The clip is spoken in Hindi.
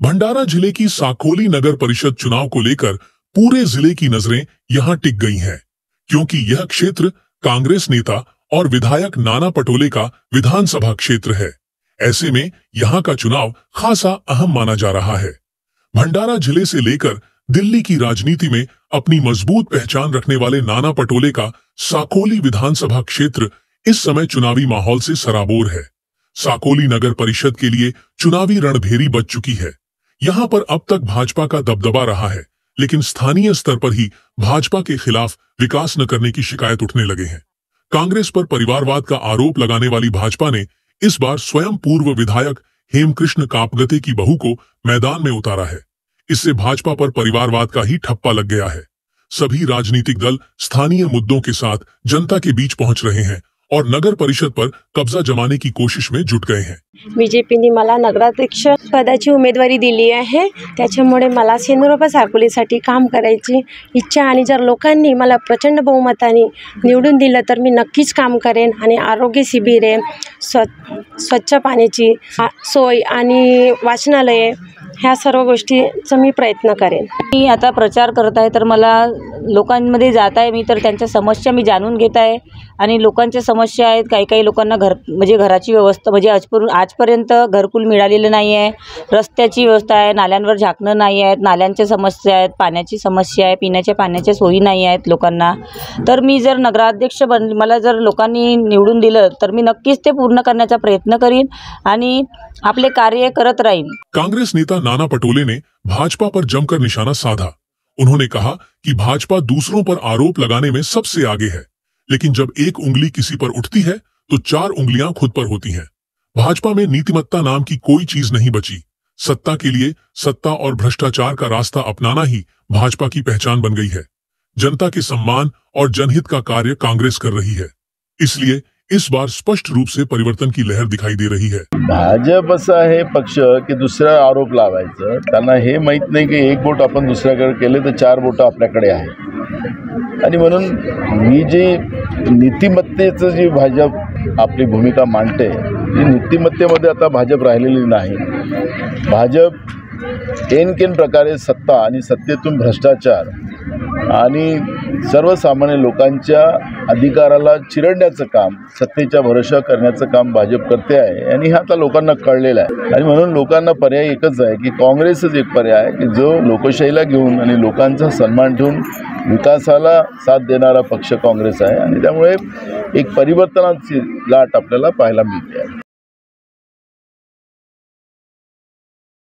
भंडारा जिले की साकोली नगर परिषद चुनाव को लेकर पूरे जिले की नजरें यहां टिक गई हैं, क्योंकि यह क्षेत्र कांग्रेस नेता और विधायक नाना पटोले का विधानसभा क्षेत्र है। ऐसे में यहां का चुनाव खासा अहम माना जा रहा है। भंडारा जिले से लेकर दिल्ली की राजनीति में अपनी मजबूत पहचान रखने वाले नाना पटोले का साकोली विधानसभा क्षेत्र इस समय चुनावी माहौल से सराबोर है। साकोली नगर परिषद के लिए चुनावी रणभेरी बज चुकी है। यहाँ पर अब तक भाजपा का दबदबा रहा है, लेकिन स्थानीय स्तर पर ही भाजपा के खिलाफ विकास न करने की शिकायत उठने लगे हैं। कांग्रेस पर परिवारवाद का आरोप लगाने वाली भाजपा ने इस बार स्वयं पूर्व विधायक हेमकृष्ण कापगते की बहू को मैदान में उतारा है। इससे भाजपा पर परिवारवाद का ही ठप्पा लग गया है। सभी राजनीतिक दल स्थानीय मुद्दों के साथ जनता के बीच पहुंच रहे हैं और नगर परिषद पर कब्जा जमाने की कोशिश में जुट गए हैं। बीजेपीने मला नगराध्यक्ष पदाची उमेदवारी दिली आहे, त्याच्यामुळे मला सेंद्रोपा साकोलीसाठी काम करायची इच्छा आणि जर लोकांनी मला प्रचंड बहुमताने निवडून दिलं तर मी नक्कीच काम करेन आणि आरोग्य शिबिरे, स्वच्छ पाण्याची सोय आणि वाचनालये ह्या सर्व गोष्टीचा मी प्रयत्न करेन। मी आता प्रचार करत आहे तर मला लोकांमध्ये जात आहे, मी तर त्यांच्या समस्या मी जाणून घेत आहे आणि लोकांच्या समस्या आहेत। काही लोकांना घराची व्यवस्था आजपर्यंत घरकुल मिळालेलं नाही आहे, रस्त्याची व्यवस्था आहे, नाल्यांवर झाकणं नाही आहेत, नाल्यांच्या समस्या आहेत, पाण्याची समस्या आहे, पिण्याच्या पाण्याच्या सोयी नाही आहेत लोकांना। तर मी जर नगराध्यक्ष मला जर लोकांनी निवडून दिलं तर मी नक्कीच ते पूर्ण करण्याचा प्रयत्न करीन आणि आपले कार्य करत राहीन। कांग्रेस नेता नाना पटोले ने भाजपा पर जमकर निशाना साधा। उन्होंने कहा कि भाजपा दूसरों पर आरोप लगाने में सबसे आगे है, लेकिन जब एक उंगली किसी पर उठती है तो 4 उंगलियां खुद पर होती हैं। भाजपा में नीतिमत्ता नाम की कोई चीज नहीं बची। सत्ता के लिए सत्ता और भ्रष्टाचार का रास्ता अपनाना ही भाजपा की पहचान बन गई है। जनता के सम्मान और जनहित का कार्य कांग्रेस कर रही है, इसलिए इस बार स्पष्ट रूप से परिवर्तन की लहर दिखाई दे रही है। भाजप असा हे पक्ष की दुसरा आरोप लावायचं, त्यांना हे माहित नाही की एक बोट आपण दुसऱ्याकडे केले तर 4 बोट आपल्याकडे आहे। आणि म्हणून मी जे नीतिमत्तेचं जी भाजप आपली भूमिका मांडते, ती नीतिमत्तेमध्ये आता भाजप राहिलेली नाही। भाजप एनकेन प्रकारे सत्ता आणि सत्तेतून भ्रष्टाचार आणि सर्वसामान्य लोकांच्या अधिकाराला चिरडण्याचं काम, सत्तेच्या भरोशा करण्याचं काम भाजप करते आहे आणि हे आता लोकांना कळलेलं आहे। आणि म्हणून लोकांना पर्याय एकच आहे की काँग्रेसच एक पर्याय आहे की जो लोकशाहीला घेऊन आणि लोकांचा सन्मान ठेवून विकासाला साथ देणारा पक्ष काँग्रेस आहे आणि त्यामुळे एक परिवर्तनाची लाट आपल्याला पाहायला मिळते आहे।